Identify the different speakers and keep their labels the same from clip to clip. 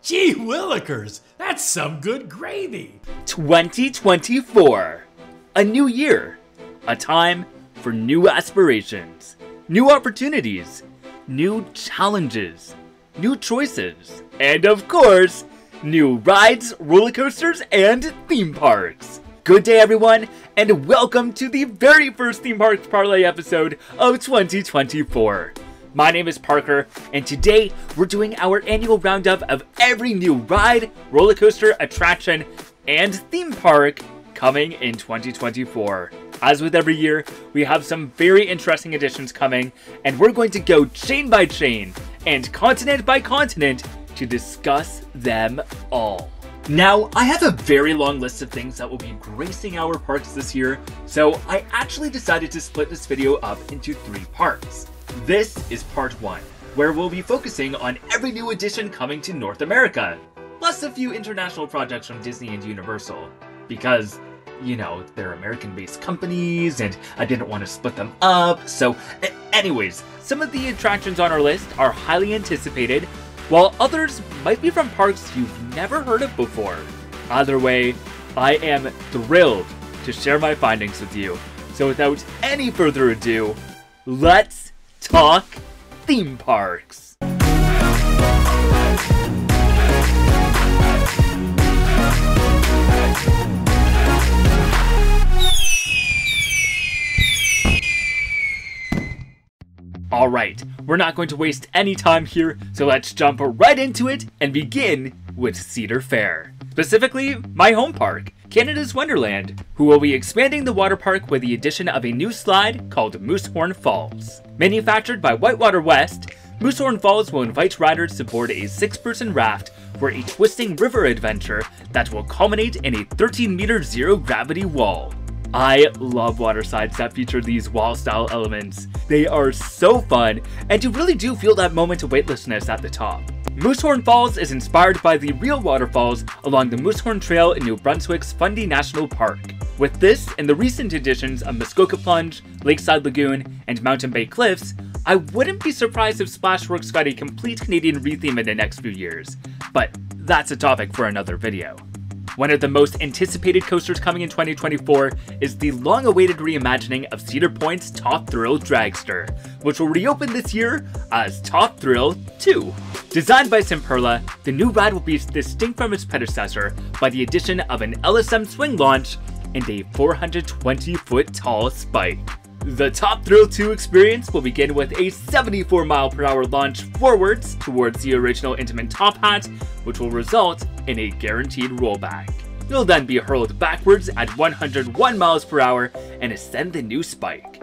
Speaker 1: Gee willikers, that's some good gravy.
Speaker 2: 2024. A new year. A time for new aspirations, new opportunities, new challenges, new choices, and of course, new rides, roller coasters, and theme parks. Good day everyone, and welcome to the very first Theme Park Parlay episode of 2024. My name is Parker, and today we're doing our annual roundup of every new ride, roller coaster, attraction, and theme park coming in 2024. As with every year, we have some very interesting additions coming, and we're going to go chain by chain and continent by continent to discuss them all. Now, I have a very long list of things that will be gracing our parks this year, so I actually decided to split this video up into 3 parts. This is part 1, where we'll be focusing on every new addition coming to North America, plus a few international projects from Disney and Universal, because, you know, they're American-based companies, and I didn't want to split them up, so anyways, some of the attractions on our list are highly anticipated, while others might be from parks you've never heard of before. Either way, I am thrilled to share my findings with you, so without any further ado, let's talk theme parks. Alright, we're not going to waste any time here, so let's jump right into it and begin with Cedar Fair. Specifically, my home park, Canada's Wonderland, who will be expanding the water park with the addition of a new slide called Moosehorn Falls. Manufactured by Whitewater West, Moosehorn Falls will invite riders to board a 6-person raft for a twisting river adventure that will culminate in a 13-meter zero-gravity wall. I love water slides that feature these wall-style elements. They are so fun, and you really do feel that moment of weightlessness at the top. Moosehorn Falls is inspired by the real waterfalls along the Moosehorn Trail in New Brunswick's Fundy National Park. With this and the recent additions of Muskoka Plunge, Lakeside Lagoon, and Mountain Bay Cliffs, I wouldn't be surprised if Splashworks got a complete Canadian retheme in the next few years, but that's a topic for another video. One of the most anticipated coasters coming in 2024 is the long-awaited reimagining of Cedar Point's Top Thrill Dragster, which will reopen this year as Top Thrill 2. Designed by Simperla, the new ride will be distinct from its predecessor by the addition of an LSM swing launch and a 420-foot tall spike. The Top Thrill 2 experience will begin with a 74-mile-per-hour launch forwards towards the original Intamin top hat, which will result in a guaranteed rollback. You'll then be hurled backwards at 101 miles per hour and ascend the new spike.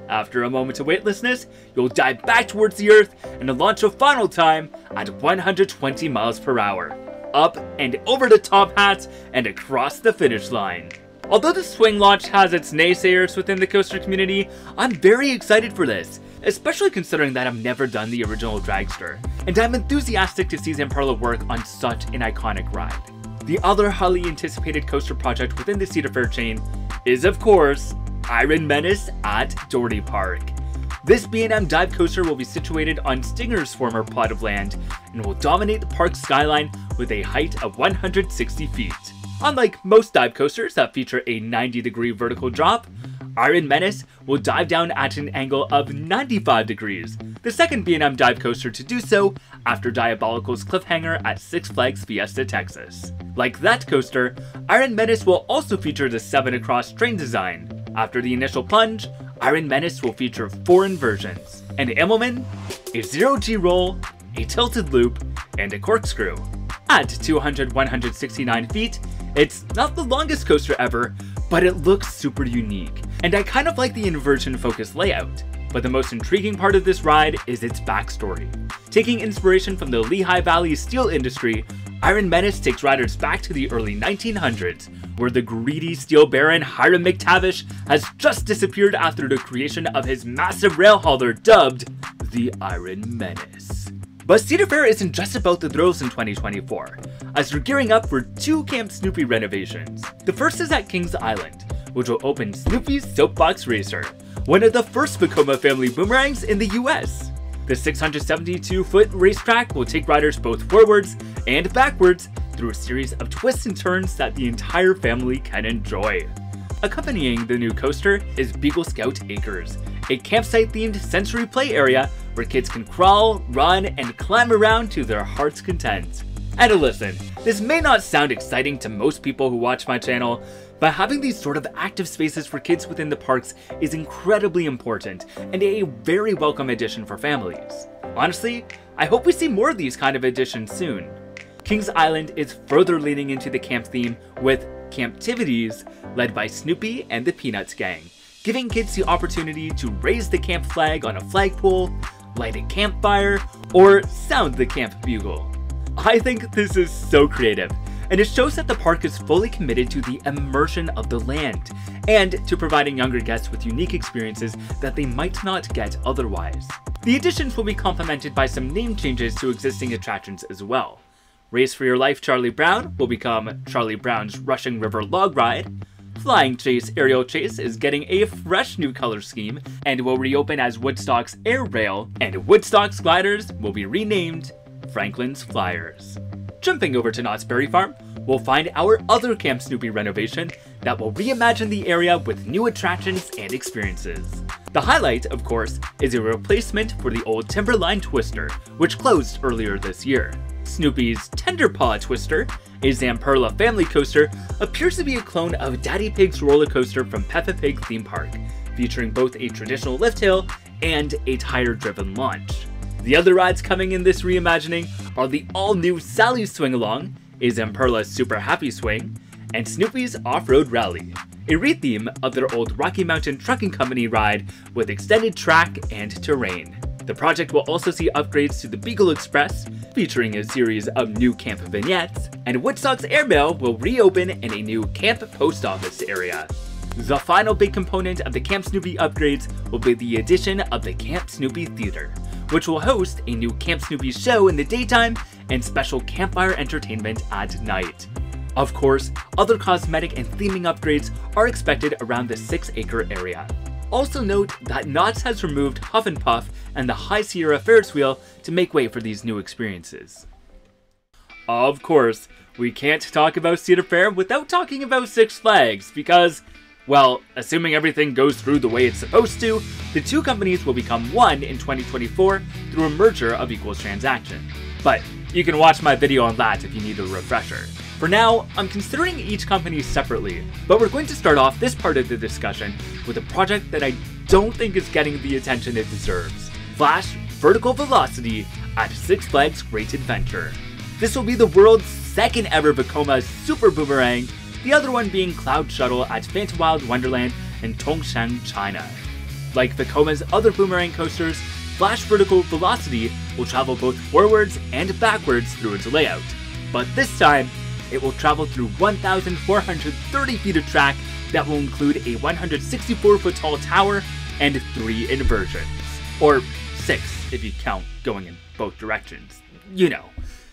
Speaker 2: After a moment of weightlessness, you'll dive back towards the earth and launch a final time at 120 miles per hour, up and over the top hat and across the finish line. Although the swing launch has its naysayers within the coaster community, I'm very excited for this, especially considering that I've never done the original dragster, and I'm enthusiastic to see Simperla work on such an iconic ride. The other highly anticipated coaster project within the Cedar Fair chain is, of course, Iron Menace at Doherty Park. This B&M dive coaster will be situated on Stinger's former plot of land and will dominate the park's skyline with a height of 160 feet. Unlike most dive coasters that feature a 90-degree vertical drop, Iron Menace will dive down at an angle of 95 degrees, the second B&M dive coaster to do so after Diabolical's cliffhanger at Six Flags Fiesta, Texas. Like that coaster, Iron Menace will also feature the 7 across train design. After the initial plunge, Iron Menace will feature 4 inversions: an Immelman, a zero-G roll, a tilted loop, and a corkscrew. At 169 feet, it's not the longest coaster ever, but it looks super unique, and I kind of like the inversion-focused layout. But the most intriguing part of this ride is its backstory. Taking inspiration from the Lehigh Valley steel industry, Iron Menace takes riders back to the early 1900s, where the greedy steel baron Hiram McTavish has just disappeared after the creation of his massive rail hauler dubbed the Iron Menace. But Cedar Fair isn't just about the thrills in 2024, as we're gearing up for 2 Camp Snoopy renovations. The first is at Kings Island, which will open Snoopy's Soapbox Racer, one of the first Vekoma family boomerangs in the US. The 672-foot racetrack will take riders both forwards and backwards through a series of twists and turns that the entire family can enjoy. Accompanying the new coaster is Beagle Scout Acres, a campsite-themed sensory play area where kids can crawl, run, and climb around to their heart's content. And listen, this may not sound exciting to most people who watch my channel, but having these sort of active spaces for kids within the parks is incredibly important and a very welcome addition for families. Honestly, I hope we see more of these kind of additions soon. Kings Island is further leaning into the camp theme with Camptivities led by Snoopy and the Peanuts gang, giving kids the opportunity to raise the camp flag on a flagpole, light a campfire, or sound the camp bugle. I think this is so creative, and it shows that the park is fully committed to the immersion of the land, and to providing younger guests with unique experiences that they might not get otherwise. The additions will be complemented by some name changes to existing attractions as well. Race for Your Life Charlie Brown will become Charlie Brown's Rushing River Log Ride. Flying Chase Aerial Chase is getting a fresh new color scheme and will reopen as Woodstock's Air Rail, and Woodstock's gliders will be renamed Franklin's Flyers. Jumping over to Knott's Berry Farm, we'll find our other Camp Snoopy renovation that will reimagine the area with new attractions and experiences. The highlight, of course, is a replacement for the old Timberline Twister, which closed earlier this year. Snoopy's Tender Paw Twister, a Zamperla family coaster, appears to be a clone of Daddy Pig's roller coaster from Peppa Pig Theme Park, featuring both a traditional lift hill and a tire-driven launch. The other rides coming in this reimagining are the all-new Sally's Swing Along, a Zamperla Super Happy Swing, and Snoopy's Off-Road Rally, a retheme of their old Rocky Mountain Trucking Company ride with extended track and terrain. The project will also see upgrades to the Beagle Express, featuring a series of new camp vignettes, and Woodstock's Airmail will reopen in a new camp post office area. The final big component of the Camp Snoopy upgrades will be the addition of the Camp Snoopy Theater, which will host a new Camp Snoopy show in the daytime and special campfire entertainment at night. Of course, other cosmetic and theming upgrades are expected around the 6-acre area. Also note that Knott's has removed Huff and Puff and the High Sierra Ferris wheel to make way for these new experiences. Of course, we can't talk about Cedar Fair without talking about Six Flags because, well, assuming everything goes through the way it's supposed to, the two companies will become one in 2024 through a merger of equals transaction. But you can watch my video on that if you need a refresher. For now, I'm considering each company separately, but we're going to start off this part of the discussion with a project that I don't think is getting the attention it deserves. Flash Vertical Velocity at Six Flags Great Adventure. This will be the world's second ever Vekoma Super Boomerang, the other one being Cloud Shuttle at Phantom Wild Wonderland in Tongshan, China. Like Vekoma's other boomerang coasters, Flash Vertical Velocity will travel both forwards and backwards through its layout, but this time, it will travel through 1,430 feet of track that will include a 164-foot tall tower and 3 inversions. Or 6 if you count going in both directions. You know.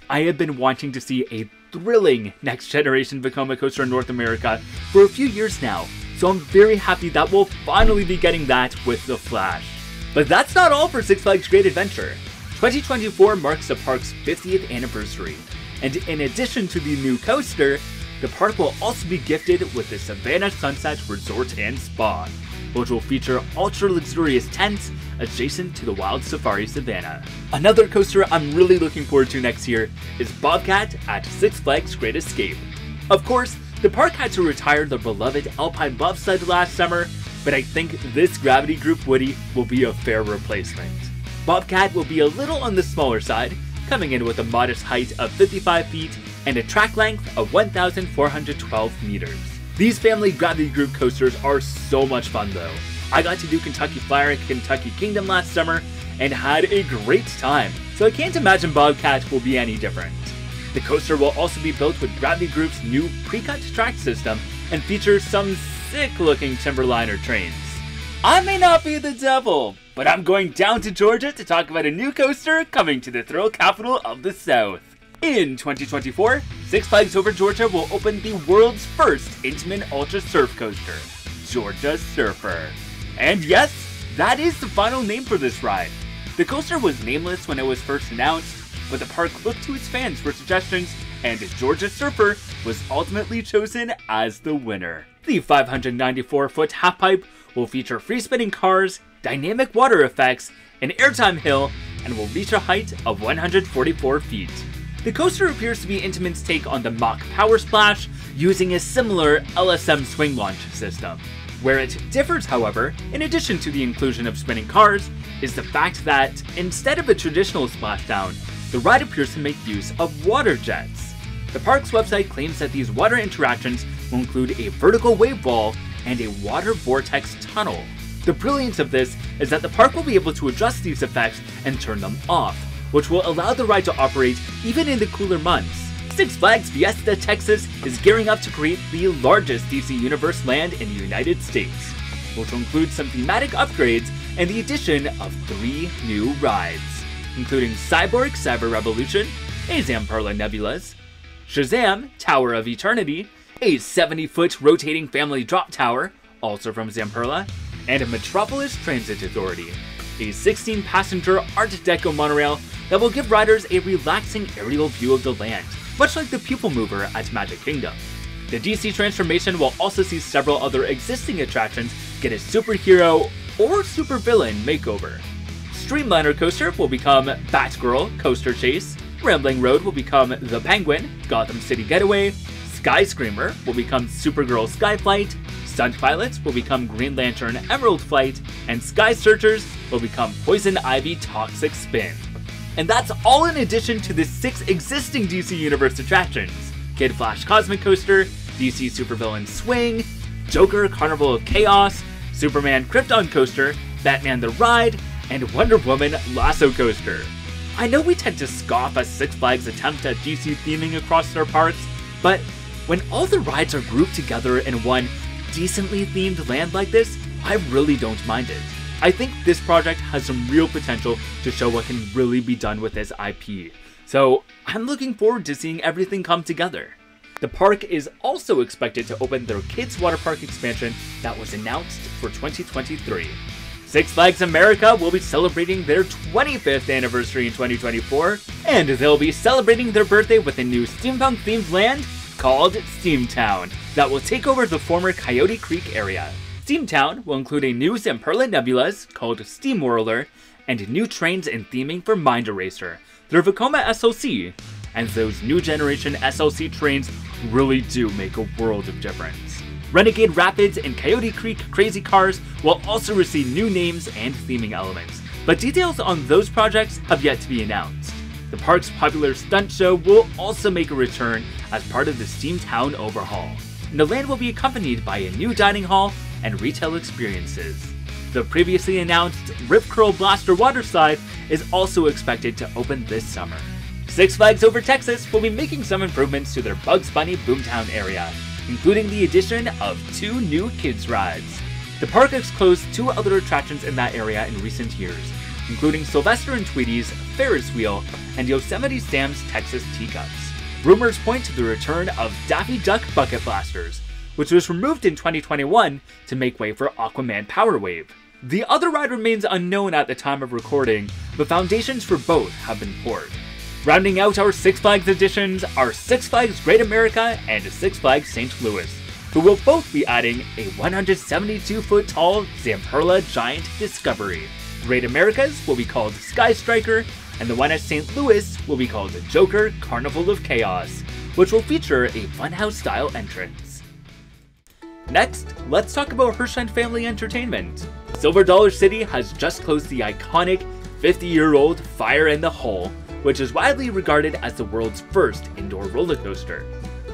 Speaker 2: I have been wanting to see a thrilling next generation Vekoma coaster in North America for a few years now, so I'm very happy that we'll finally be getting that with the Flash. But that's not all for Six Flags Great Adventure. 2024 marks the park's 50th anniversary. And in addition to the new coaster, the park will also be gifted with the Savannah Sunset Resort and Spa, which will feature ultra-luxurious tents adjacent to the Wild Safari Savannah. Another coaster I'm really looking forward to next year is Bobcat at Six Flags Great Escape. Of course, the park had to retire the beloved Alpine bobsled last summer, but I think this Gravity Group Woody will be a fair replacement. Bobcat will be a little on the smaller side, coming in with a modest height of 55 feet and a track length of 1,412 meters. These family Gravity Group coasters are so much fun though. I got to do Kentucky Flyer at Kentucky Kingdom last summer and had a great time, so I can't imagine Bobcat will be any different. The coaster will also be built with Gravity Group's new pre-cut track system and features some sick-looking Timberliner trains. I may not be the devil, but I'm going down to Georgia to talk about a new coaster coming to the thrill capital of the South. In 2024, Six Flags Over Georgia will open the world's first Intamin Ultra Surf Coaster, Georgia Surfer. And yes, that is the final name for this ride. The coaster was nameless when it was first announced, but the park looked to its fans for suggestions, and Georgia Surfer was ultimately chosen as the winner. The 594-foot halfpipe will feature free-spinning cars, dynamic water effects, an airtime hill, and will reach a height of 144 feet. The coaster appears to be Intamin's take on the Mach Power Splash, using a similar LSM swing launch system. Where it differs, however, in addition to the inclusion of spinning cars, is the fact that, instead of a traditional splashdown, the ride appears to make use of water jets. The park's website claims that these water interactions will include a vertical wave wall and a water vortex tunnel. The brilliance of this is that the park will be able to adjust these effects and turn them off, which will allow the ride to operate even in the cooler months. Six Flags Fiesta Texas is gearing up to create the largest DC Universe land in the United States, which will include some thematic upgrades and the addition of 3 new rides, including Cyborg Cyber Revolution, a Zamperla Nebulas, Shazam Tower of Eternity, a 70-foot rotating family drop tower, also from Zamperla, and Metropolis Transit Authority, a 16-passenger Art Deco monorail that will give riders a relaxing aerial view of the land, much like the Pupil Mover at Magic Kingdom. The DC transformation will also see several other existing attractions get a superhero or supervillain makeover. Streamliner Coaster will become Batgirl Coaster Chase, Rambling Road will become The Penguin Gotham City Getaway, Sky Screamer will become Supergirl Skyflight, Stunt Pilots will become Green Lantern Emerald Flight, and Sky Searchers will become Poison Ivy Toxic Spin. And that's all in addition to the 6 existing DC Universe attractions: Kid Flash Cosmic Coaster, DC Supervillain Swing, Joker Carnival of Chaos, Superman Krypton Coaster, Batman the Ride, and Wonder Woman Lasso Coaster. I know we tend to scoff at Six Flags' attempt at DC theming across their parks, but when all the rides are grouped together in one decently themed land like this, I really don't mind it. I think this project has some real potential to show what can really be done with this IP, so I'm looking forward to seeing everything come together. The park is also expected to open their Kids Water Park expansion that was announced for 2023. Six Flags America will be celebrating their 25th anniversary in 2024, and they'll be celebrating their birthday with a new steampunk-themed land called Steamtown that will take over the former Coyote Creek area. Steamtown will include a new Zamperla Nebulas called Steamwhirler and new trains and theming for Mind Eraser, their Vekoma SLC, and those new generation SLC trains really do make a world of difference. Renegade Rapids and Coyote Creek Crazy Cars will also receive new names and theming elements, but details on those projects have yet to be announced. The park's popular stunt show will also make a return as part of the Steamtown overhaul. And the land will be accompanied by a new dining hall and retail experiences. The previously announced Rip Curl Blaster water slide is also expected to open this summer. Six Flags Over Texas will be making some improvements to their Bugs Bunny Boomtown area, including the addition of 2 new kids rides. The park has closed 2 other attractions in that area in recent years, including Sylvester and Tweety's Ferris Wheel and Yosemite Sam's Texas Teacups. Rumors point to the return of Daffy Duck Bucket Blasters, which was removed in 2021 to make way for Aquaman Power Wave. The other ride remains unknown at the time of recording, but foundations for both have been poured. Rounding out our Six Flags editions are Six Flags Great America and Six Flags St. Louis, who will both be adding a 172-foot tall Zamperla Giant Discovery. Great Americas will be called Sky Striker, and the one at St. Louis will be called Joker Carnival of Chaos, which will feature a funhouse-style entrance. Next, let's talk about Herschend Family Entertainment. Silver Dollar City has just closed the iconic 50-year-old Fire in the Hole, which is widely regarded as the world's first indoor roller coaster.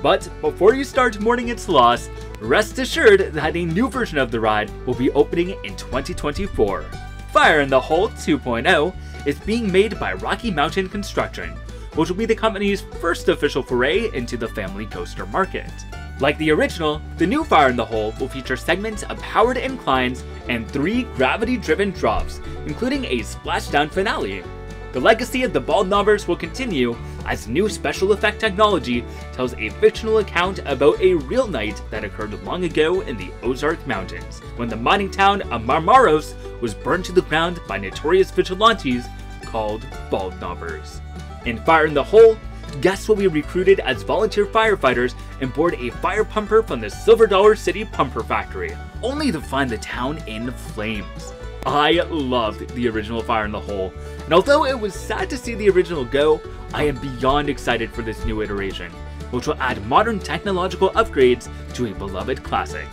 Speaker 2: But before you start mourning its loss, rest assured that a new version of the ride will be opening in 2024. Fire in the Hole 2.0 is being made by Rocky Mountain Construction, which will be the company's first official foray into the family coaster market. Like the original, the new Fire in the Hole will feature segments of powered inclines and 3 gravity-driven drops, including a splashdown finale. The legacy of the Bald Knobbers will continue, as new special effect technology tells a fictional account about a real night that occurred long ago in the Ozark Mountains, when the mining town of Marmaros was burned to the ground by notorious vigilantes called Bald Knobbers. In Fire in the Hole, guests will be recruited as volunteer firefighters and board a fire pumper from the Silver Dollar City Pumper Factory, only to find the town in flames. I loved the original Fire in the Hole, and although it was sad to see the original go, I am beyond excited for this new iteration, which will add modern technological upgrades to a beloved classic.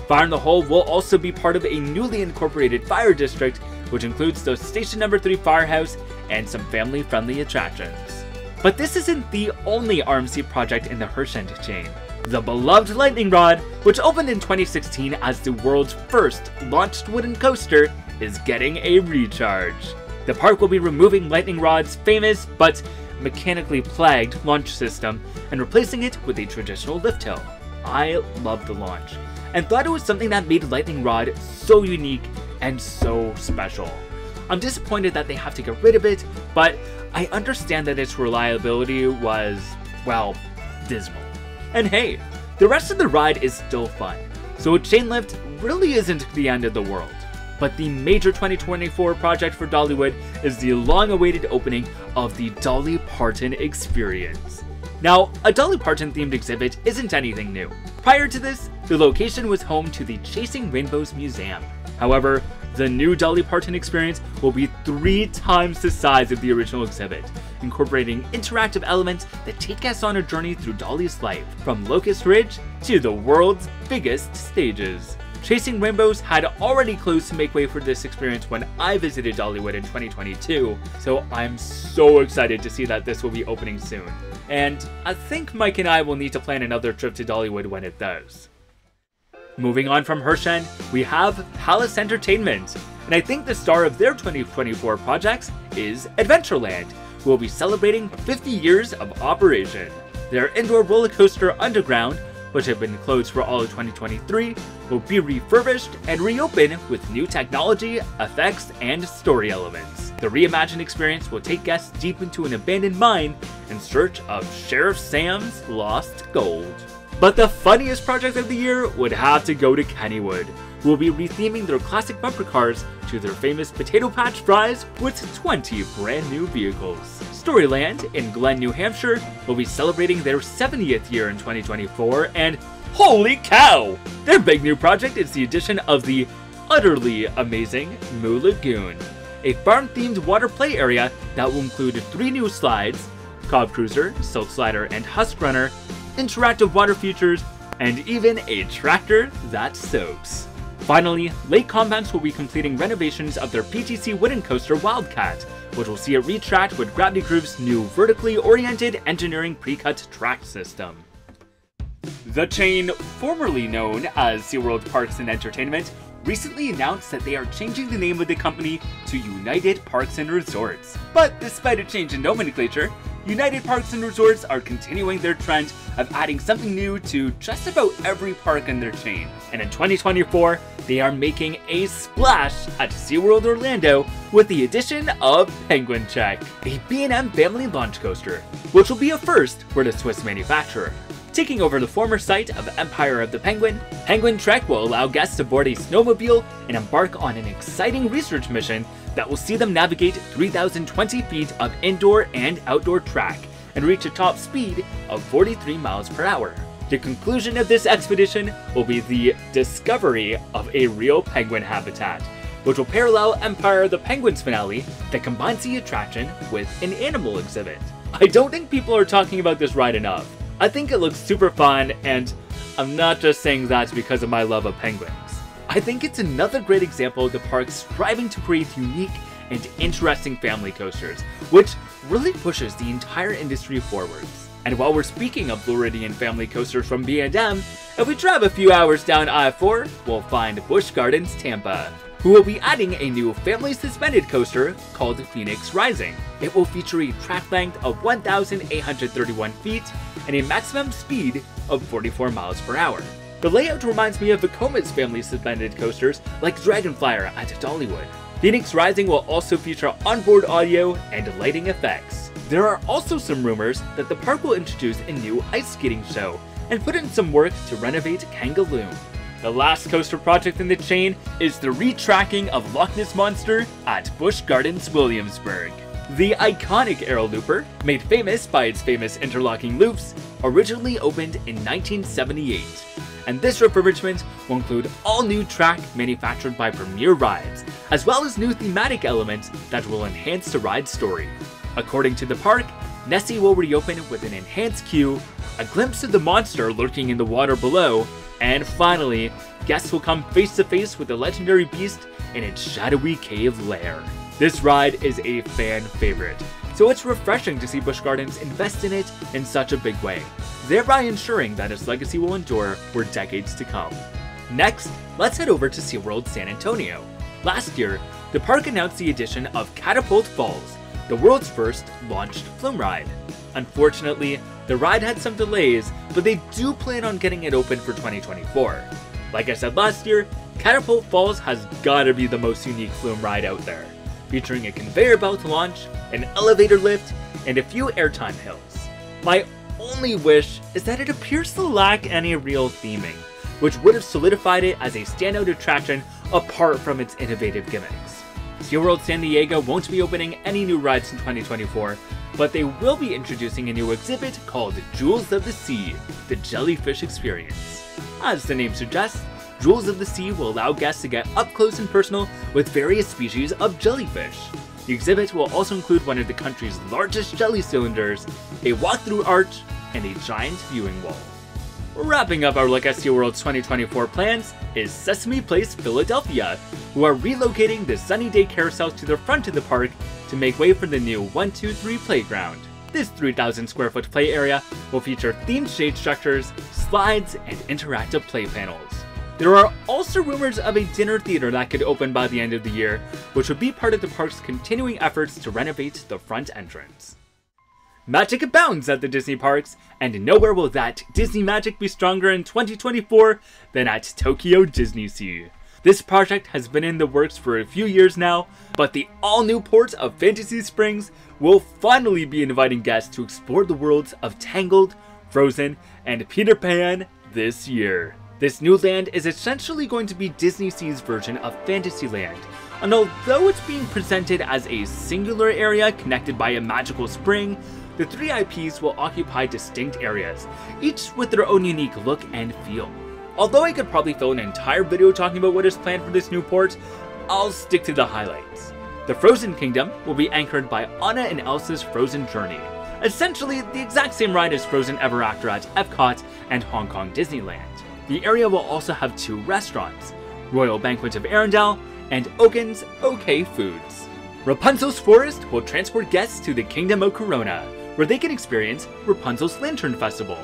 Speaker 2: Fire in the Hole will also be part of a newly incorporated fire district, which includes the Station No. 3 firehouse and some family-friendly attractions. But this isn't the only RMC project in the Herschend chain. The beloved Lightning Rod, which opened in 2016 as the world's first launched wooden coaster, is getting a recharge. The park will be removing Lightning Rod's famous but mechanically plagued launch system and replacing it with a traditional lift hill. I loved the launch and thought it was something that made Lightning Rod so unique and so special. I'm disappointed that they have to get rid of it, but I understand that its reliability was, well, dismal. And hey, the rest of the ride is still fun, so a chain lift really isn't the end of the world. But the major 2024 project for Dollywood is the long-awaited opening of the Dolly Parton Experience. Now, a Dolly Parton themed exhibit isn't anything new. Prior to this, the location was home to the Chasing Rainbows Museum. However, the new Dolly Parton Experience will be 3 times the size of the original exhibit, incorporating interactive elements that take us on a journey through Dolly's life, from Locust Ridge to the world's biggest stages. Chasing Rainbows had already closed to make way for this experience when I visited Dollywood in 2022, so I'm so excited to see that this will be opening soon. And I think Mike and I will need to plan another trip to Dollywood when it does. Moving on from Herschend, we have Palace Entertainment, and I think the star of their 2024 projects is Adventureland, who will be celebrating 50 years of operation. Their indoor roller coaster Underground, which had been closed for all of 2023, will be refurbished and reopen with new technology, effects, and story elements. The reimagined experience will take guests deep into an abandoned mine in search of Sheriff Sam's lost gold. But the funniest project of the year would have to go to Kennywood, who will be retheming their classic bumper cars to their famous Potato Patch fries with 20 brand new vehicles. Storyland in Glen, New Hampshire will be celebrating their 70th year in 2024, and holy cow! Their big new project is the addition of the utterly amazing Moo Lagoon, a farm-themed water play area that will include 3 new slides, Cob Cruiser, Silk Slider, and Husk Runner, interactive water features, and even a tractor that soaks. Finally, Lake Compounds will be completing renovations of their PTC wooden coaster Wildcat, which will see it retract with Gravity Groove's new vertically oriented engineering pre-cut track system. The chain, formerly known as SeaWorld Parks and Entertainment, recently announced that they are changing the name of the company to United Parks and Resorts. But despite a change in nomenclature, United Parks and Resorts are continuing their trend of adding something new to just about every park in their chain. And in 2024, they are making a splash at SeaWorld Orlando with the addition of Penguin Trek, a B&M family launch coaster, which will be a first for the Swiss manufacturer. Taking over the former site of Empire of the Penguin, Penguin Trek will allow guests to board a snowmobile and embark on an exciting research mission that will see them navigate 3,020 feet of indoor and outdoor track and reach a top speed of 43 miles per hour. The conclusion of this expedition will be the discovery of a real penguin habitat, which will parallel Empire of the Penguin's finale that combines the attraction with an animal exhibit. I don't think people are talking about this ride enough. I think it looks super fun, and I'm not just saying that because of my love of penguins. I think it's another great example of the park striving to create unique and interesting family coasters, which really pushes the entire industry forwards. And while we're speaking of Floridian family coasters from B&M, if we drive a few hours down I-4, we'll find Busch Gardens Tampa, who will be adding a new family suspended coaster called Phoenix Rising. It will feature a track length of 1,831 feet and a maximum speed of 44 miles per hour. The layout reminds me of the Comet's family suspended coasters like Dragonflyer at Dollywood. Phoenix Rising will also feature onboard audio and lighting effects. There are also some rumors that the park will introduce a new ice skating show and put in some work to renovate Kangaloon. The last coaster project in the chain is the retracking of Loch Ness Monster at Busch Gardens Williamsburg. The iconic Aero Looper, made famous by its famous interlocking loops, originally opened in 1978. And this refurbishment will include all new track manufactured by Premier Rides, as well as new thematic elements that will enhance the ride story. According to the park, Nessie will reopen with an enhanced queue, a glimpse of the monster lurking in the water below, and finally, guests will come face to face with the legendary beast in its shadowy cave lair. This ride is a fan favorite, so it's refreshing to see Busch Gardens invest in it in such a big way, thereby ensuring that its legacy will endure for decades to come. Next, let's head over to SeaWorld San Antonio. Last year, the park announced the addition of Catapult Falls, the world's first launched flume ride. Unfortunately, the ride had some delays, but they do plan on getting it open for 2024. Like I said last year, Catapult Falls has gotta be the most unique flume ride out there, featuring a conveyor belt launch, an elevator lift, and a few airtime hills. My only wish is that it appears to lack any real theming, which would have solidified it as a standout attraction apart from its innovative gimmicks. SeaWorld San Diego won't be opening any new rides in 2024, but they will be introducing a new exhibit called Jewels of the Sea, the Jellyfish Experience. As the name suggests, Jewels of the Sea will allow guests to get up close and personal with various species of jellyfish. The exhibit will also include one of the country's largest jelly cylinders, a walk-through arch, and a giant viewing wall. Wrapping up our look at SeaWorld's 2024 plans is Sesame Place Philadelphia, who are relocating the Sunny Day carousel to the front of the park to make way for the new 1-2-3 playground. This 3,000 square foot play area will feature themed shade structures, slides, and interactive play panels. There are also rumors of a dinner theater that could open by the end of the year, which would be part of the park's continuing efforts to renovate the front entrance. Magic abounds at the Disney parks, and nowhere will that Disney magic be stronger in 2024 than at Tokyo DisneySea. This project has been in the works for a few years now, but the all-new port of Fantasy Springs will finally be inviting guests to explore the worlds of Tangled, Frozen, and Peter Pan this year. This new land is essentially going to be DisneySea's version of Fantasyland, and although it's being presented as a singular area connected by a magical spring, the three IPs will occupy distinct areas, each with their own unique look and feel. Although I could probably fill an entire video talking about what is planned for this new port, I'll stick to the highlights. The Frozen Kingdom will be anchored by Anna and Elsa's Frozen Journey, essentially the exact same ride as Frozen Ever After at Epcot and Hong Kong Disneyland. The area will also have two restaurants, Royal Banquet of Arendelle and Oaken's OK Foods. Rapunzel's Forest will transport guests to the Kingdom of Corona, where they can experience Rapunzel's Lantern Festival.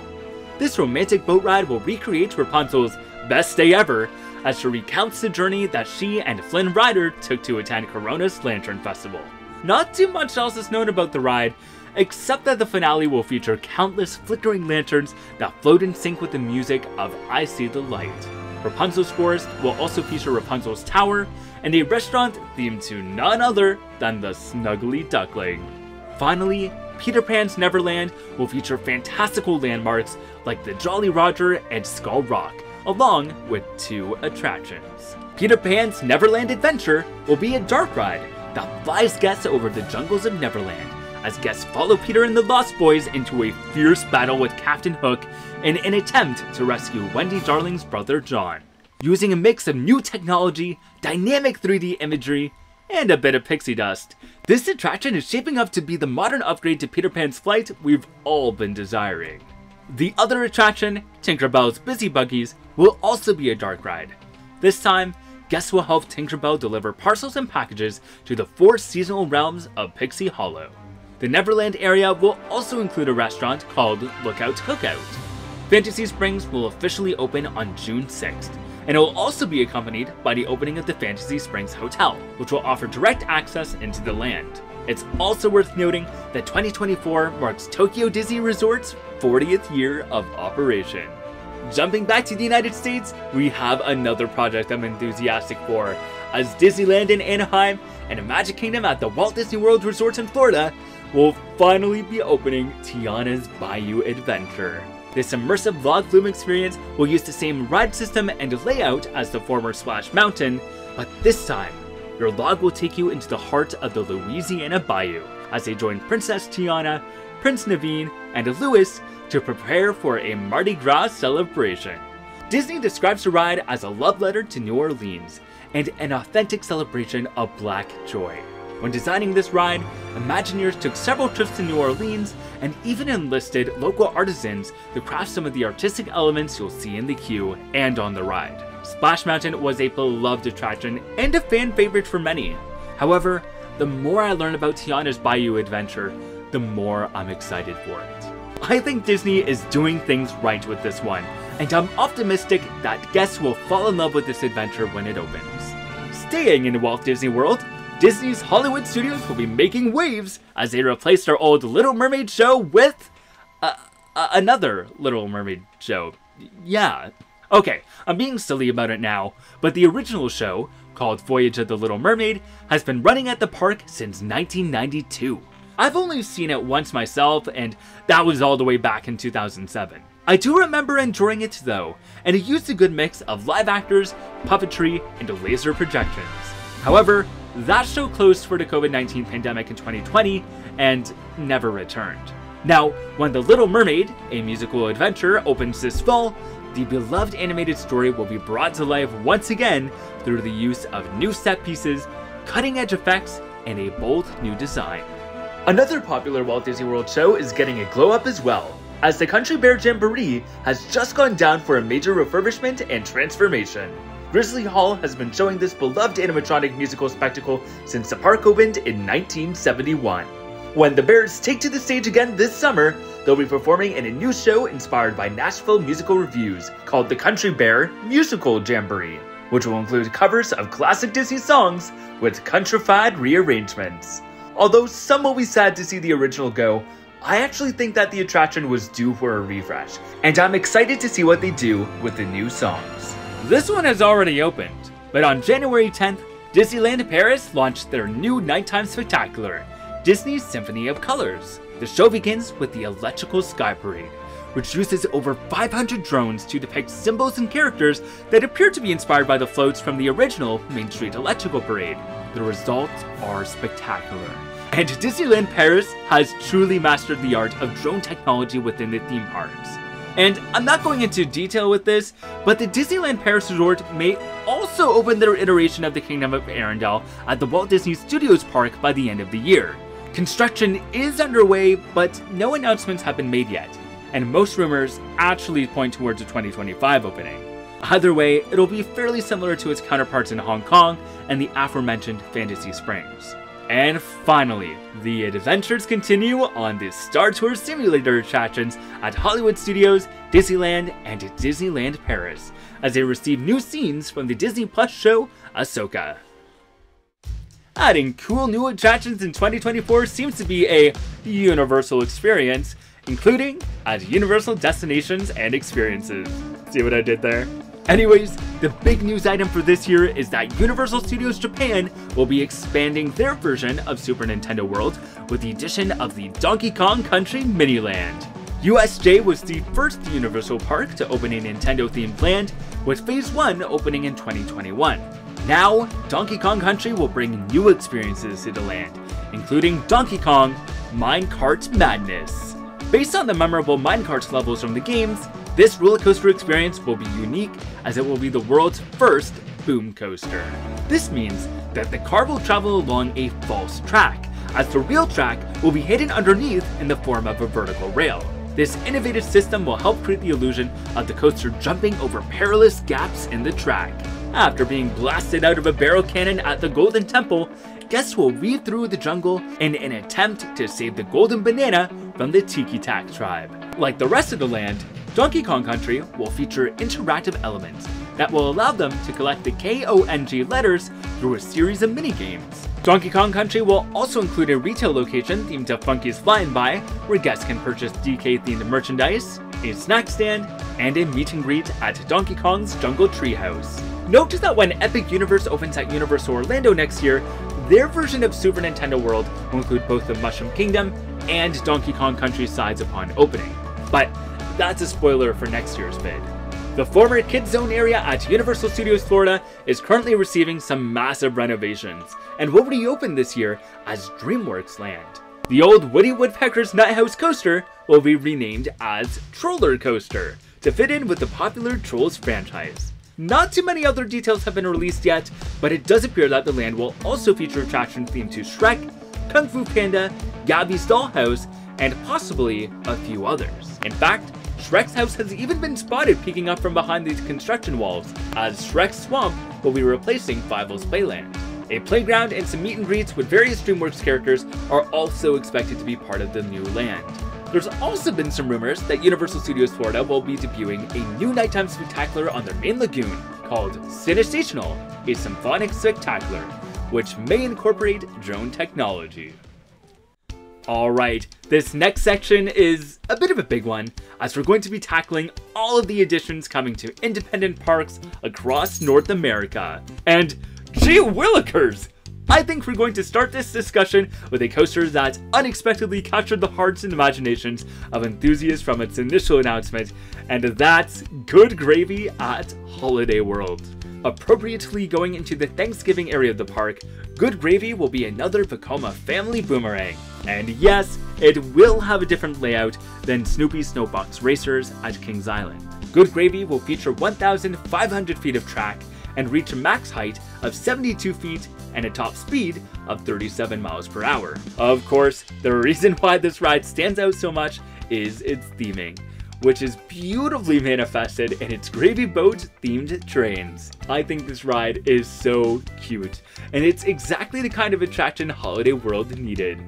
Speaker 2: This romantic boat ride will recreate Rapunzel's best day ever as she recounts the journey that she and Flynn Rider took to attend Corona's Lantern Festival. Not too much else is known about the ride, except that the finale will feature countless flickering lanterns that float in sync with the music of I See the Light. Rapunzel's Forest will also feature Rapunzel's Tower and a restaurant themed to none other than the Snuggly Duckling. Finally, Peter Pan's Neverland will feature fantastical landmarks like the Jolly Roger and Skull Rock, along with two attractions. Peter Pan's Neverland Adventure will be a dark ride that flies guests over the jungles of Neverland, as guests follow Peter and the Lost Boys into a fierce battle with Captain Hook in an attempt to rescue Wendy Darling's brother John. Using a mix of new technology, dynamic 3D imagery, and a bit of pixie dust, this attraction is shaping up to be the modern upgrade to Peter Pan's flight we've all been desiring. The other attraction, Tinkerbell's Busy Buggies, will also be a dark ride. This time, guests will help Tinkerbell deliver parcels and packages to the 4 seasonal realms of Pixie Hollow. The Neverland area will also include a restaurant called Lookout Cookout. Fantasy Springs will officially open on June 6th, and it will also be accompanied by the opening of the Fantasy Springs Hotel, which will offer direct access into the land. It's also worth noting that 2024 marks Tokyo Disney Resort's 40th year of operation. Jumping back to the United States, we have another project I'm enthusiastic for, as Disneyland in Anaheim and Magic Kingdom at the Walt Disney World Resort in Florida will finally be opening Tiana's Bayou Adventure. This immersive log flume experience will use the same ride system and layout as the former Splash Mountain, but this time, your log will take you into the heart of the Louisiana Bayou as they join Princess Tiana, Prince Naveen, and Louis to prepare for a Mardi Gras celebration. Disney describes the ride as a love letter to New Orleans and an authentic celebration of Black joy. When designing this ride, Imagineers took several trips to New Orleans and even enlisted local artisans to craft some of the artistic elements you'll see in the queue and on the ride. Splash Mountain was a beloved attraction and a fan favorite for many. However, the more I learn about Tiana's Bayou Adventure, the more I'm excited for it. I think Disney is doing things right with this one, and I'm optimistic that guests will fall in love with this adventure when it opens. Staying in Walt Disney World, Disney's Hollywood Studios will be making waves as they replace their old Little Mermaid show with another Little Mermaid show. Yeah. Okay, I'm being silly about it now, but the original show, called Voyage of the Little Mermaid, has been running at the park since 1992. I've only seen it once myself, and that was all the way back in 2007. I do remember enjoying it though, and it used a good mix of live actors, puppetry, and laser projections. However, that show closed for the COVID-19 pandemic in 2020 and never returned. Now, when The Little Mermaid, a musical adventure, opens this fall, the beloved animated story will be brought to life once again through the use of new set pieces, cutting-edge effects, and a bold new design. Another popular Walt Disney World show is getting a glow-up as well, as the Country Bear Jamboree has just gone down for a major refurbishment and transformation. Grizzly Hall has been showing this beloved animatronic musical spectacle since the park opened in 1971. When the Bears take to the stage again this summer, they'll be performing in a new show inspired by Nashville musical reviews called the Country Bear Musical Jamboree, which will include covers of classic Disney songs with countrified rearrangements. Although some will be sad to see the original go, I actually think that the attraction was due for a refresh, and I'm excited to see what they do with the new songs. This one has already opened, but on January 10th, Disneyland Paris launched their new nighttime spectacular, Disney's Symphony of Colors. The show begins with the Electrical Sky Parade, which uses over 500 drones to depict symbols and characters that appear to be inspired by the floats from the original Main Street Electrical Parade. The results are spectacular. And Disneyland Paris has truly mastered the art of drone technology within the theme parks. And I'm not going into detail with this, but the Disneyland Paris Resort may also open their iteration of the Kingdom of Arendelle at the Walt Disney Studios Park by the end of the year. Construction is underway, but no announcements have been made yet, and most rumors actually point towards a 2025 opening. Either way, it'll be fairly similar to its counterparts in Hong Kong and the aforementioned Fantasy Springs. And finally, the adventures continue on the Star Tours simulator attractions at Hollywood Studios, Disneyland, and Disneyland Paris, as they receive new scenes from the Disney Plus show Ahsoka. Adding cool new attractions in 2024 seems to be a universal experience, including at Universal Destinations and Experiences. See what I did there? Anyways, the big news item for this year is that Universal Studios Japan will be expanding their version of Super Nintendo World with the addition of the Donkey Kong Country Miniland. USJ was the first Universal park to open a Nintendo-themed land, with Phase 1 opening in 2021. Now, Donkey Kong Country will bring new experiences to the land, including Donkey Kong Minecart Madness. Based on the memorable minecart levels from the games, this roller coaster experience will be unique as it will be the world's first boom coaster. This means that the car will travel along a false track, as the real track will be hidden underneath in the form of a vertical rail. This innovative system will help create the illusion of the coaster jumping over perilous gaps in the track. After being blasted out of a barrel cannon at the Golden Temple, guests will weave through the jungle in an attempt to save the Golden Banana from the Tiki Tak tribe. Like the rest of the land, Donkey Kong Country will feature interactive elements that will allow them to collect the K-O-N-G letters through a series of mini-games. Donkey Kong Country will also include a retail location themed to Funky's Flying By, where guests can purchase DK-themed merchandise, a snack stand, and a meet and greet at Donkey Kong's Jungle Treehouse. Note that when Epic Universe opens at Universal Orlando next year, their version of Super Nintendo World will include both the Mushroom Kingdom and Donkey Kong Country sides upon opening. But that's a spoiler for next year's bid. The former Kids Zone area at Universal Studios Florida is currently receiving some massive renovations, and will reopen this year as DreamWorks Land. The old Woody Woodpecker's Nut House coaster will be renamed as Troller Coaster, to fit in with the popular Trolls franchise. Not too many other details have been released yet, but it does appear that the land will also feature attractions themed to Shrek, Kung Fu Panda, Gabby's Dollhouse, and possibly a few others. In fact, Shrek's house has even been spotted peeking up from behind these construction walls, as Shrek's Swamp will be replacing Fievel's Playland. A playground and some meet and greets with various DreamWorks characters are also expected to be part of the new land. There's also been some rumors that Universal Studios Florida will be debuting a new nighttime spectacular on their main lagoon called Cinestational, a symphonic spectacular, which may incorporate drone technology. Alright, this next section is a bit of a big one, as we're going to be tackling all of the additions coming to independent parks across North America. And gee willikers! I think we're going to start this discussion with a coaster that unexpectedly captured the hearts and imaginations of enthusiasts from its initial announcement, and that's Good Gravy at Holiday World. Appropriately going into the Thanksgiving area of the park, Good Gravy will be another Vekoma family boomerang. And yes, it will have a different layout than Snoopy's Snowbox Racers at Kings Island. Good Gravy will feature 1,500 feet of track and reach a max height of 72 feet and a top speed of 37 miles per hour. Of course, the reason why this ride stands out so much is its theming, which is beautifully manifested in its gravy boat themed trains. I think this ride is so cute, and it's exactly the kind of attraction Holiday World needed.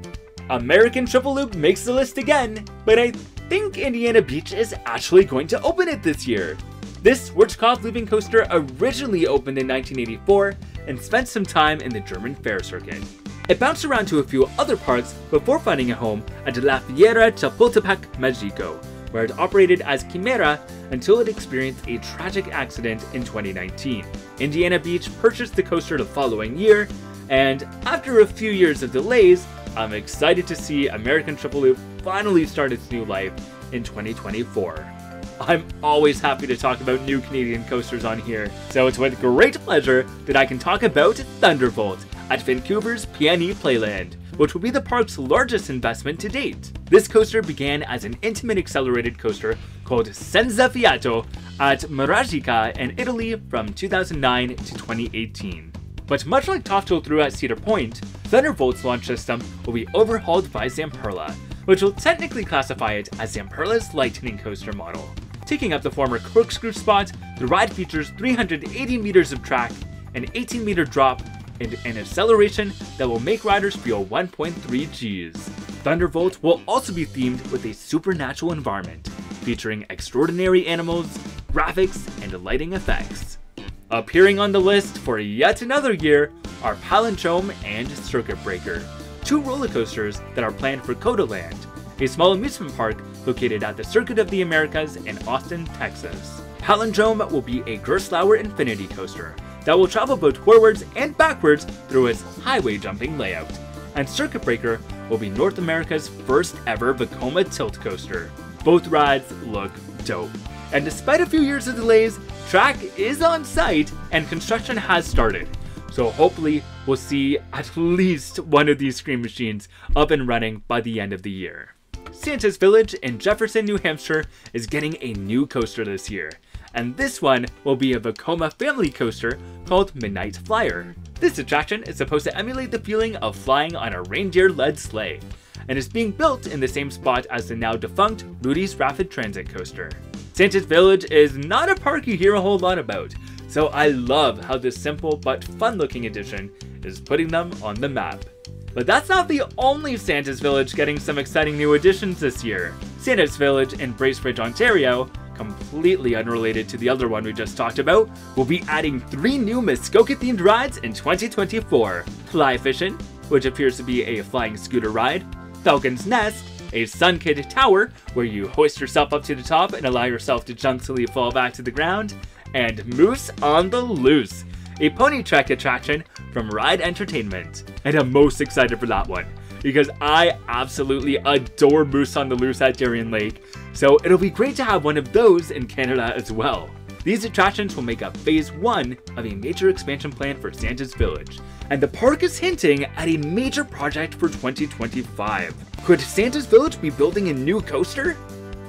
Speaker 2: American Triple Loop makes the list again, but I think Indiana Beach is actually going to open it this year. This Schwarzkopf looping coaster originally opened in 1984 and spent some time in the German fair circuit. It bounced around to a few other parks before finding a home at La Fiera Chapultepec, Mexico, where it operated as Chimera until it experienced a tragic accident in 2019. Indiana Beach purchased the coaster the following year, and after a few years of delays, I'm excited to see American Triple Loop finally start its new life in 2024. I'm always happy to talk about new Canadian coasters on here, so it's with great pleasure that I can talk about Thunderbolt at Vancouver's PNE Playland, which will be the park's largest investment to date. This coaster began as an intimate accelerated coaster called Senza Fiato at Maragica in Italy from 2009 to 2018. But much like Top Tool threw at Cedar Point, Thunderbolt's launch system will be overhauled by Zamperla, which will technically classify it as Zamperla's Lightning Coaster model. Taking up the former corkscrew spot, the ride features 380 meters of track, an 18-meter drop, and an acceleration that will make riders feel 1.3 Gs. Thunderbolt will also be themed with a supernatural environment, featuring extraordinary animals, graphics, and lighting effects. Appearing on the list for yet another year are Palindrome and Circuit Breaker, two roller coasters that are planned for Codaland, a small amusement park located at the Circuit of the Americas in Austin, Texas. Palindrome will be a Gerstlauer Infinity coaster that will travel both forwards and backwards through its highway jumping layout, and Circuit Breaker will be North America's first ever Vekoma tilt coaster. Both rides look dope, and despite a few years of delays, track is on site and construction has started, so hopefully we'll see at least one of these Scream Machines up and running by the end of the year. Santa's Village in Jefferson, New Hampshire is getting a new coaster this year, and this one will be a Vekoma family coaster called Midnight Flyer. This attraction is supposed to emulate the feeling of flying on a reindeer-led sleigh, and is being built in the same spot as the now defunct Rudy's Rapid Transit coaster. Santa's Village is not a park you hear a whole lot about, so I love how this simple but fun-looking addition is putting them on the map. But that's not the only Santa's Village getting some exciting new additions this year. Santa's Village in Bracebridge, Ontario, completely unrelated to the other one we just talked about, will be adding 3 new Muskoka-themed rides in 2024. Fly Fishin', which appears to be a flying scooter ride, Falcon's Nest, a Sunkid Tower, where you hoist yourself up to the top and allow yourself to jump till you fall back to the ground, and Moose on the Loose, a pony trek attraction from Ride Entertainment. And I'm most excited for that one, because I absolutely adore Moose on the Loose at Darien Lake, so it'll be great to have one of those in Canada as well. These attractions will make up phase 1 of a major expansion plan for Santa's Village, and the park is hinting at a major project for 2025. Could Santa's Village be building a new coaster?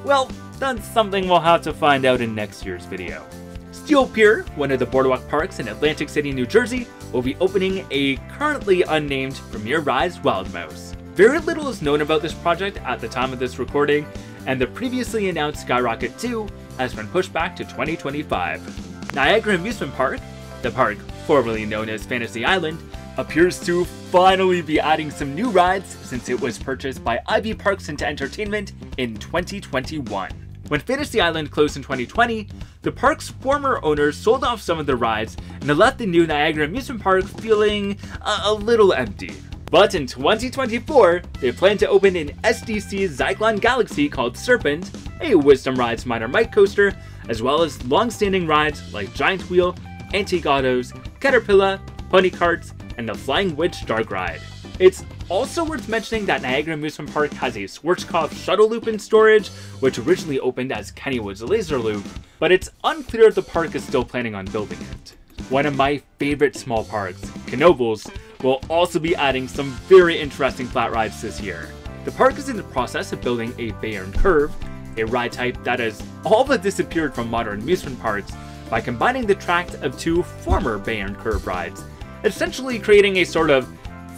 Speaker 2: Well, that's something we'll have to find out in next year's video. Steel Pier, one of the boardwalk parks in Atlantic City, New Jersey, will be opening a currently unnamed Premier Rise Wild Mouse. Very little is known about this project at the time of this recording, and the previously announced Skyrocket 2 has been pushed back to 2025. Niagara Amusement Park, the park formerly known as Fantasy Island, appears to finally be adding some new rides since it was purchased by Ivy Parks and Entertainment in 2021. When Fantasy Island closed in 2020, the park's former owners sold off some of the rides and it left the new Niagara Amusement Park feeling a little empty. But in 2024, they plan to open an SDC Zyklon Galaxy called Serpent, a Wisdom Rides Minor Mike coaster, as well as long-standing rides like Giant Wheel, Antique Autos, Caterpillar, Pony Carts, and the Flying Witch Dark Ride. It's also worth mentioning that Niagara Amusement Park has a Schwarzkopf shuttle loop in storage, which originally opened as Kennywood's Laser Loop, but it's unclear if the park is still planning on building it. One of my favorite small parks, Knoebels, will also be adding some very interesting flat rides this year. The park is in the process of building a Bayern Curve, a ride type that has all but disappeared from modern amusement parks by combining the track of 2 former Bayern Curve rides, essentially creating a sort of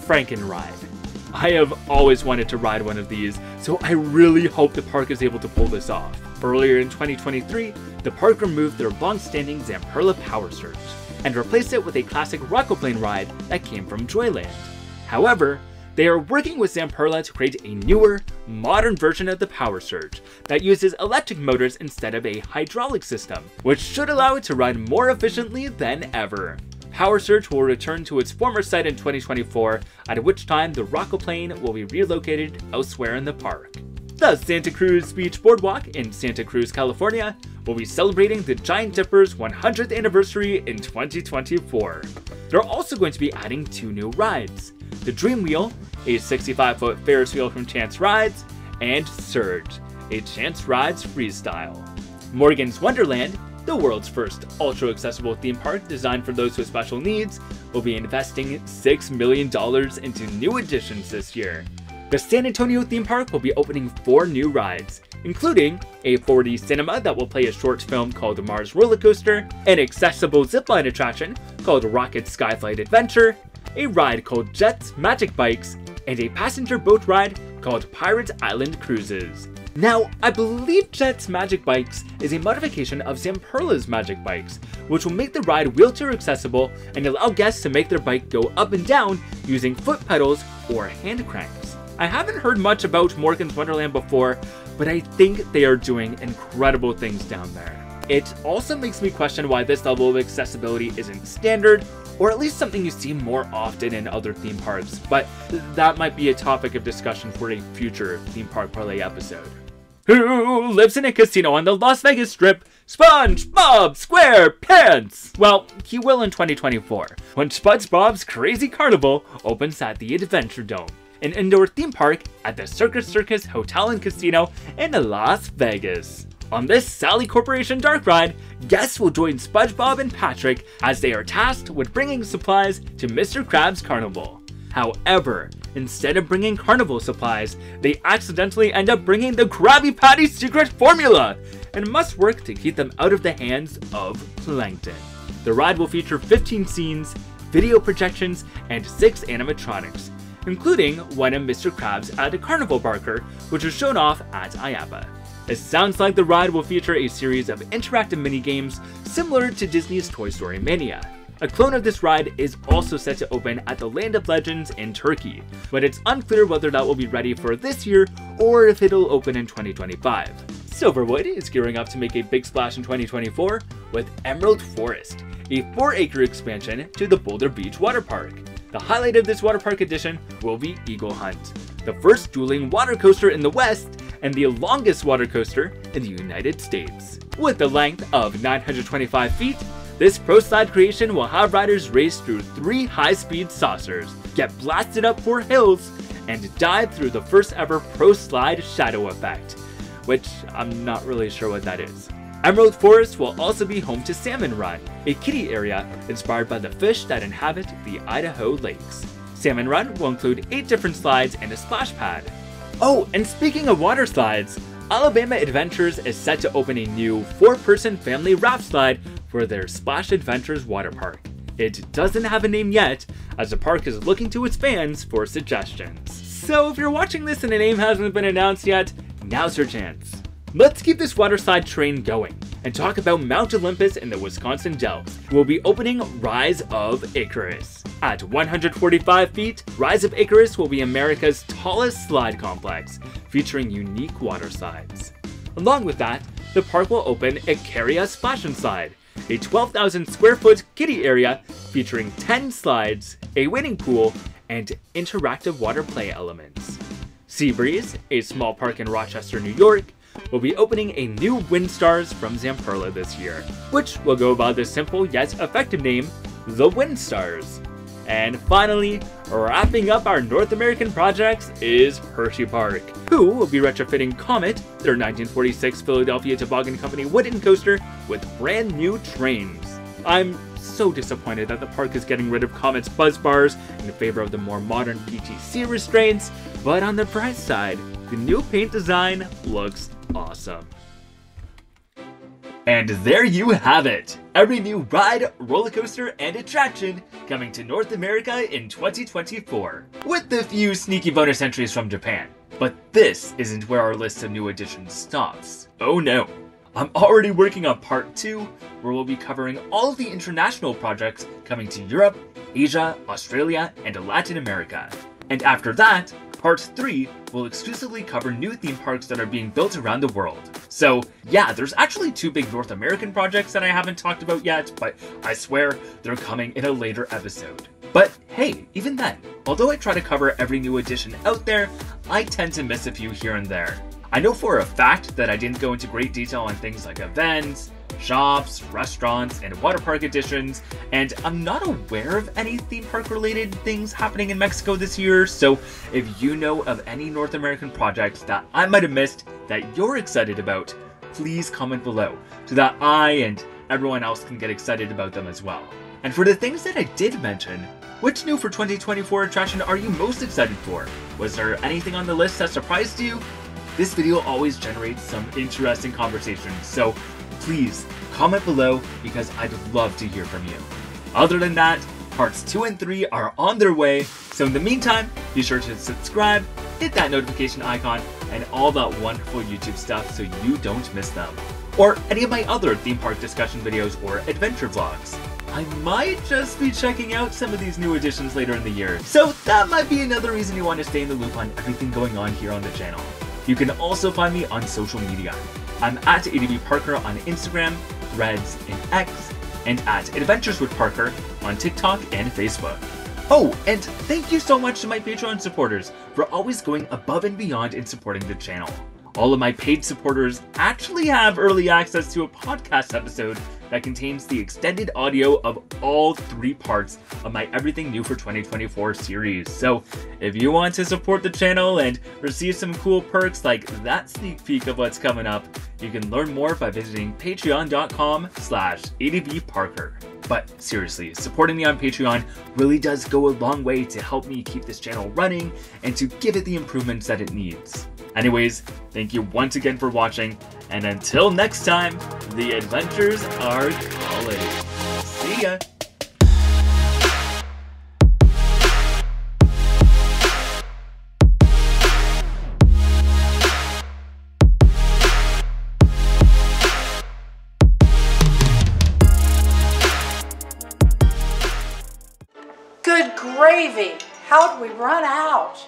Speaker 2: Franken ride. I have always wanted to ride one of these, so I really hope the park is able to pull this off. Earlier in 2023, the park removed their long-standing Zamperla Power Surge and replaced it with a classic Rocketplane ride that came from Joyland. However, they are working with Zamperla to create a newer, modern version of the Power Surge that uses electric motors instead of a hydraulic system, which should allow it to ride more efficiently than ever. Power Surge will return to its former site in 2024, at which time the Rocketplane will be relocated elsewhere in the park. The Santa Cruz Beach Boardwalk in Santa Cruz, California, will be celebrating the Giant Dipper's 100th anniversary in 2024. They're also going to be adding 2 new rides: the Dream Wheel, a 65-foot Ferris wheel from Chance Rides, and Surge, a Chance Rides freestyle. Morgan's Wonderland, the world's first ultra-accessible theme park designed for those with special needs, will be investing $6 million into new additions this year. The San Antonio theme park will be opening 4 new rides, including a 4D cinema that will play a short film called Mars Roller Coaster, an accessible zipline attraction called Rocket Skyflight Adventure, a ride called Jet's Magic Bikes, and a passenger boat ride called Pirate Island Cruises. Now, I believe Jet's Magic Bikes is a modification of Zamperla's Magic Bikes, which will make the ride wheelchair accessible and allow guests to make their bike go up and down using foot pedals or hand cranks. I haven't heard much about Morgan's Wonderland before, but I think they are doing incredible things down there. It also makes me question why this level of accessibility isn't standard, or at least something you see more often in other theme parks, but that might be a topic of discussion for a future Theme Park Parlay episode. Who lives in a casino on the Las Vegas Strip? SpongeBob SquarePants! Well, he will in 2024, when SpongeBob's Crazy Carnival opens at the Adventure Dome, an indoor theme park at the Circus Hotel and Casino in Las Vegas. On this Sally Corporation dark ride, guests will join SpongeBob and Patrick as they are tasked with bringing supplies to Mr. Krabs' carnival. However, instead of bringing carnival supplies, they accidentally end up bringing the Krabby Patty secret formula and must work to keep them out of the hands of Plankton. The ride will feature 15 scenes, video projections, and 6 animatronics, including one of Mr. Krabs at a carnival barker, which was shown off at IAPA. It sounds like the ride will feature a series of interactive minigames similar to Disney's Toy Story Mania. A clone of this ride is also set to open at the Land of Legends in Turkey, but it's unclear whether that will be ready for this year or if it'll open in 2025. Silverwood is gearing up to make a big splash in 2024 with Emerald Forest, a 4-acre expansion to the Boulder Beach Water Park. The highlight of this water park edition will be Eagle Hunt, the first dueling water coaster in the West and the longest water coaster in the United States. With a length of 925 feet, This pro slide creation will have riders race through 3 high-speed saucers, get blasted up 4 hills, and dive through the first ever pro slide shadow effect, which I'm not really sure what that is. Emerald Forest will also be home to Salmon Run, a kiddie area inspired by the fish that inhabit the Idaho lakes. Salmon Run will include 8 different slides and a splash pad. Oh, and speaking of water slides, Alabama Adventures is set to open a new 4-person family raft slide for their Splash Adventures water park. It doesn't have a name yet, as the park is looking to its fans for suggestions. So if you're watching this and a name hasn't been announced yet, now's your chance. Let's keep this water slide train going and talk about Mount Olympus in the Wisconsin Dells, who will be opening Rise of Icarus. At 145 feet, Rise of Icarus will be America's tallest slide complex, featuring unique water slides. Along with that, the park will open Icaria Splash and Slide, a 12,000 square foot kiddie area featuring 10 slides, a wading pool, and interactive water play elements. Seabreeze, a small park in Rochester, New York, will be opening a new Windstars from Zamperla this year, which will go by the simple yet effective name, the Windstars. And finally, wrapping up our North American projects is Hershey Park, who will be retrofitting Comet, their 1946 Philadelphia Toboggan Company wooden coaster, with brand new trains. I'm so disappointed that the park is getting rid of Comet's buzz bars in favor of the more modern PTC restraints, but on the bright side, the new paint design looks awesome. And there you have it! Every new ride, roller coaster, and attraction coming to North America in 2024, with a few sneaky bonus entries from Japan. But this isn't where our list of new additions stops. Oh no! I'm already working on part 2, where we'll be covering all of the international projects coming to Europe, Asia, Australia, and Latin America. And after that, part 3 will exclusively cover new theme parks that are being built around the world. So yeah, there's actually 2 big North American projects that I haven't talked about yet, but I swear they're coming in a later episode. But hey, even then, although I try to cover every new addition out there, I tend to miss a few here and there. I know for a fact that I didn't go into great detail on things like events, shops, restaurants, and water park additions, and I'm not aware of any theme park related things happening in Mexico this year, so if you know of any North American projects that I might have missed that you're excited about, please comment below so that I and everyone else can get excited about them as well. And for the things that I did mention, which new for 2024 attraction are you most excited for? Was there anything on the list that surprised you? This video always generates some interesting conversations, so please comment below because I'd love to hear from you. Other than that, parts 2 and 3 are on their way, so in the meantime, be sure to subscribe, hit that notification icon, and all that wonderful YouTube stuff so you don't miss them. Or any of my other theme park discussion videos or adventure vlogs. I might just be checking out some of these new additions later in the year, so that might be another reason you want to stay in the loop on everything going on here on the channel. You can also find me on social media. I'm at ADB Parker on Instagram, Threads, and X, and at Adventures with Parker on TikTok and Facebook. Oh, and thank you so much to my Patreon supporters for always going above and beyond in supporting the channel. All of my paid supporters actually have early access to a podcast episode that contains the extended audio of all 3 parts of my Everything New for 2024 series. So if you want to support the channel and receive some cool perks like that sneak peek of what's coming up, you can learn more by visiting patreon.com/adbparker. But seriously, supporting me on Patreon really does go a long way to help me keep this channel running and to give it the improvements that it needs. Anyways, thank you once again for watching, and until next time, the adventures are calling. See ya!
Speaker 3: Good gravy! How'd we run out?